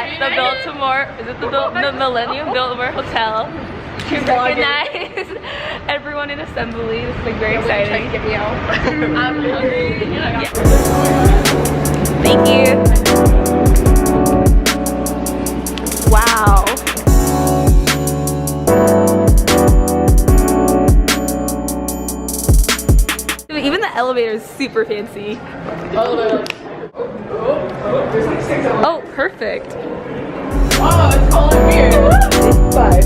at the Biltmore, is it the Millennium Biltmore Hotel to recognize everyone in assembly. This is like very exciting. Get me out. I'm hungry. Yeah. Thank you. Wow. Even the elevator is super fancy. Oh, perfect. Oh, it's calling weird. Five.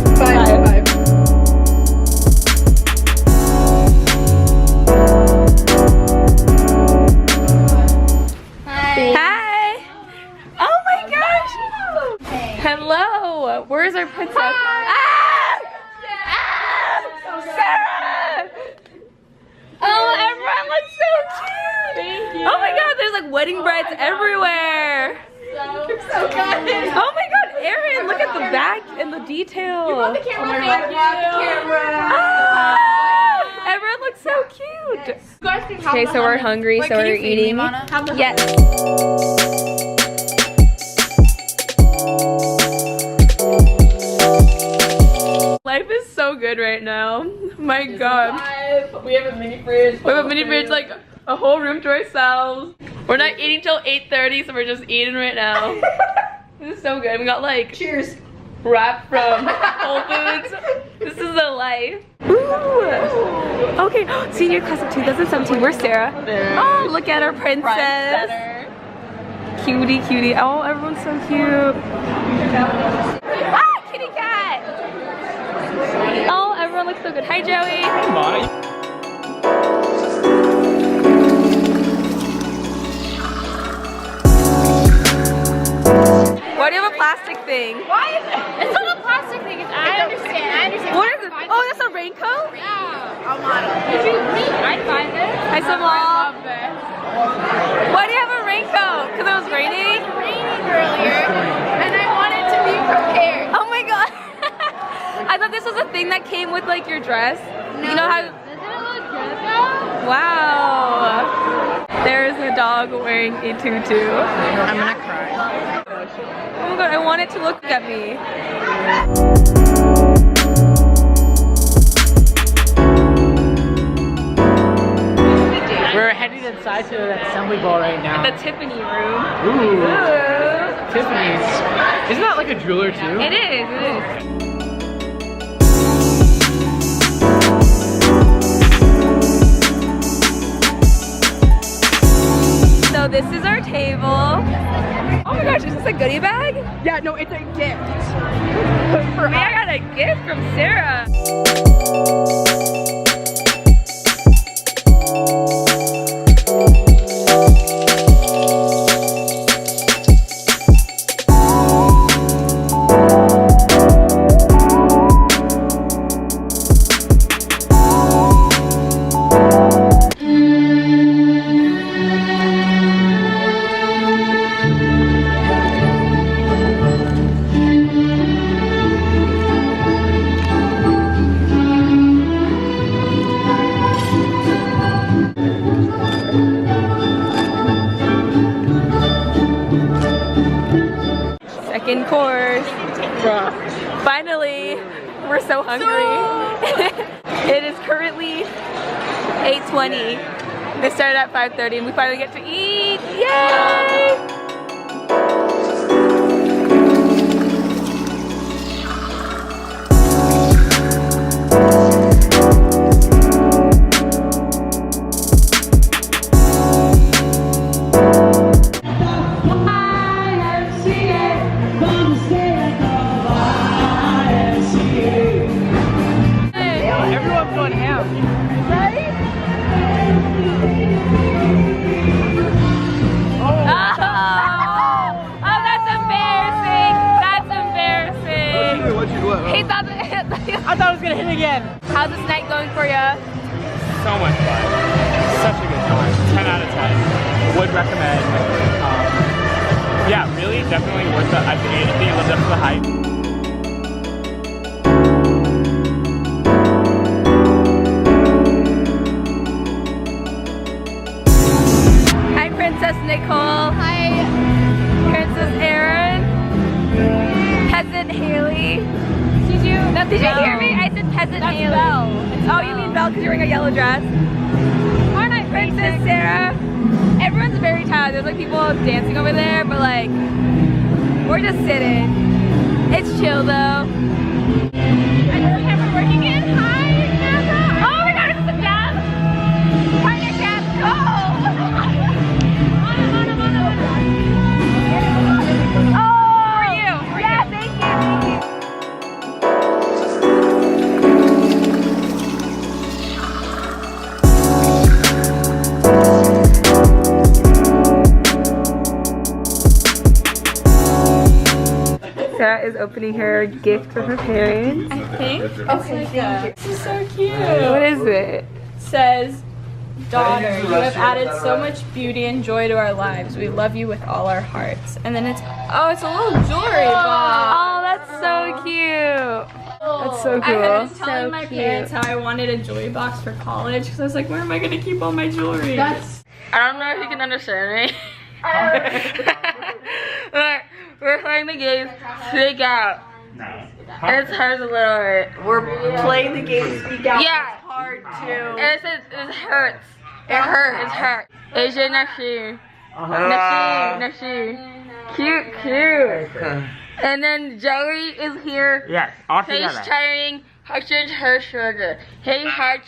Hi. Oh my gosh. Hello. Where's our princess? Ah! Sarah! Oh, everyone looks so cute. Thank you. Oh my god, there's like wedding brides everywhere. So good. Oh my god, Erin, look at the back and the detail. You want the camera? Thank you. Ah, everyone looks so cute. Okay, so we're hungry, so we're eating. Yes. Life is so good right now. My god. We have a mini fridge. We have a mini fridge, like a whole room to ourselves. We're not eating till 8:30, so we're just eating right now. This is so good. We got like Cheers. wrap from Whole Foods. This is the life. Ooh. Okay, senior class of 2017. Where's Sarah? There. Oh, look at our princess. Cutie, cutie. Oh, everyone's so cute. Ah, kitty cat. Oh, everyone looks so good. Hi, Joey. Bye. Why do you have a plastic thing? Why is it? It's not a plastic thing. It's, I understand. What is it? Oh, that's a raincoat? Yeah. I'm on it. Did you meet? I find it. Hi, Samal. I love this. Why do you have a raincoat? Because it was raining? It was raining earlier, and I wanted to be prepared. Oh my god. I thought this was a thing that came with like your dress. No. You know how... Doesn't it look good though? Wow. There's a dog wearing a tutu. I'm gonna cry. Oh my god, I want it to look at me. We're heading inside to the assembly ball right now. The Tiffany room. Ooh. Ooh. Tiffany's. Isn't that like a jeweler too? It is, it is. So this is our table. Oh my gosh, is this a goodie bag? Yeah, no, it's a gift. For me, I got a gift from Sarah. Second course. Finally, we're so hungry. It is currently 8:20. They started at 5:30 and we finally get to eat. Yay! Everyone's going ham. Oh, that's embarrassing. That's embarrassing. He thought I thought I was gonna hit again. How's this night going for you? So much fun. Such a good time. 10 out of 10. Would recommend. Yeah, really, definitely worth it. I think anything lived up to the hype. Hi, Princess Nicole. Hi. Princess Erin. That's Belle. Oh, you mean Belle because you're wearing a yellow dress? Our night, Princess Sarah. Everyone's very tired. There's like people dancing over there, but like, we're just sitting. It's chill though. Is the camera working in? Hi, camera. Oh my god, it's the gas! Partner gas, go! Oh, for you. Yeah, thank you. Sarah is opening her gift from her parents. I think. Okay, thank you. This is so cute. What is it? Says, daughter, you have added so much beauty and joy to our lives. We love you with all our hearts. And then it's a little jewelry box. Oh, that's so cute. That's so I had cool. been telling my parents how I wanted a jewelry box for college because I was like, where am I gonna keep all my jewelry? I don't know if you can understand me. We're playing the game Speak Out. No. And it's hers a little bit. We're playing the game Speak Out. Yeah. It's hard too. It hurts. It hurts. It hurts. Asia Nashi. Nashi. Cute. And then Joey is here. Yes, all Face together. turning, touching her shoulder. Hey, Hutch,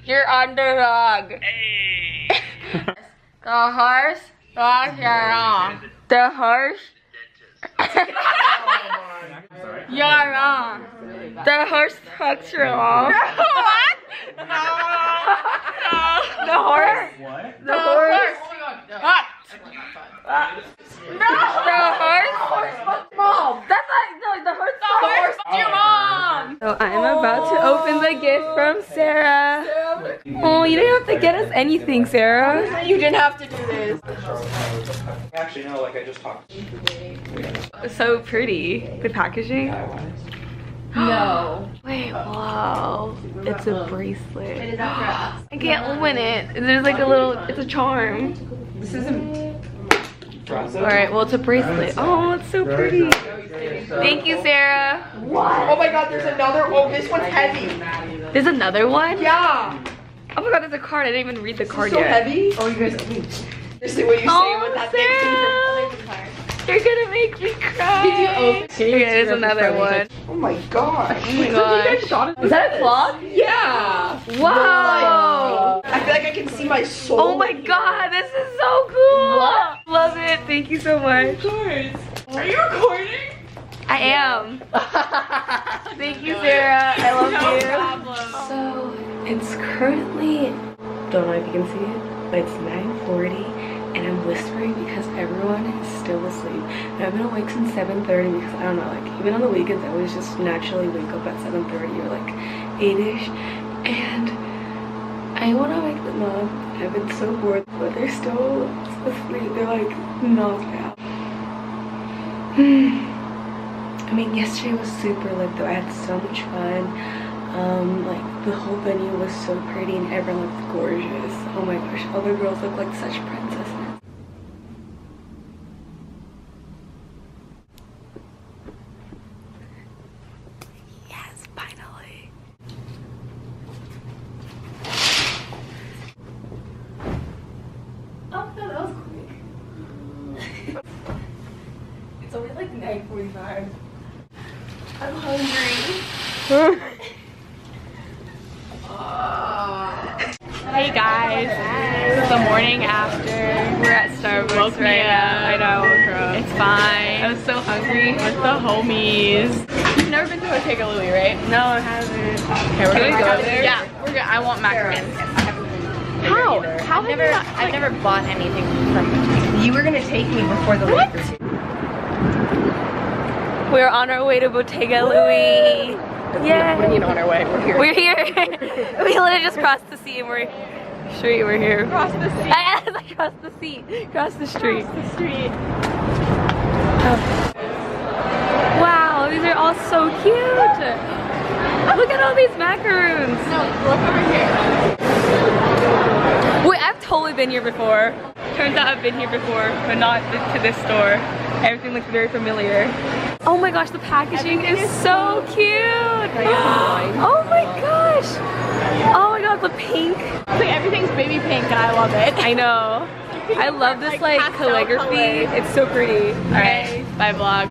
you're on the log. Hey. The horse walks around. The horse. You're wrong. The horse walks around. What? No. The horse. What? The horse. No. The horse. Mom. That's like no. The horse. The horse. Your mom. So I'm about to open the gift from Sarah. Oh, you didn't have to get us anything, Sarah. You didn't have to do this. Actually, no, like I just talked. So pretty. The packaging. No. Wait, wow. It's a bracelet. I can't open it. There's like a little, it's a charm. This isn't. Alright, well it's a bracelet. Oh, it's so pretty. Thank you, Sarah. Oh my god, there's another. Oh, this one's heavy. There's another one? Yeah. Oh my god, there's a card. I didn't even read the card So yet. heavy. Oh, you guys. Just see what you say Oh, with that Sarah. You're gonna make me cry. Did you open? Here, there's another one. thing. Oh my god. Oh my gosh. Is that a clock? Yeah. Wow. I feel like I can see my soul. Oh my god, this is so cool. Love it. Thank you so much. Are you recording? I am. Thank you, Sarah. I love you. Problem. So it's currently, don't know if you can see it, but it's 9:40 and I'm whispering because everyone is still asleep. And I've been awake since 7:30 because I don't know, like even on the weekends I always just naturally wake up at 7:30 or like 8ish. And I want to wake them up. I've been so bored, but they're still asleep. They're like knocked out. I mean, yesterday was super lit though. I had so much fun. Like the whole venue was so pretty and everyone looked gorgeous. Oh my gosh, all the girls look like such princesses. Yes, finally. Oh, that was quick. It's only like 9:45. I'm hungry. Hey guys. This is the morning after. We're at Starbucks right now. I know, It's fine. I was so hungry. With the homies. You've never been to Bottega Louie, right? No, I haven't. Okay, we're Can we gonna go there? Yeah, we're good. I want macarons. How? How I've never bought anything from Bottega. You were gonna take me before the Lakers. We're on our way to Bottega Louie. Yeah. What do you mean on our way? We're here. We're here. We literally just crossed the sea and we're street. We're here. Across the sea. Across the sea. Across the street. The street. Wow, these are all so cute. Look at all these macaroons. No, look over here. Wait, I've totally been here before. Turns out I've been here before, but not to this store. Everything looks very familiar. Oh my gosh, the packaging is so cute. Oh my pink. It's like everything's baby pink and I love it. I know. I love this like pastel calligraphy. colors. It's so pretty. All right, Okay. bye vlog.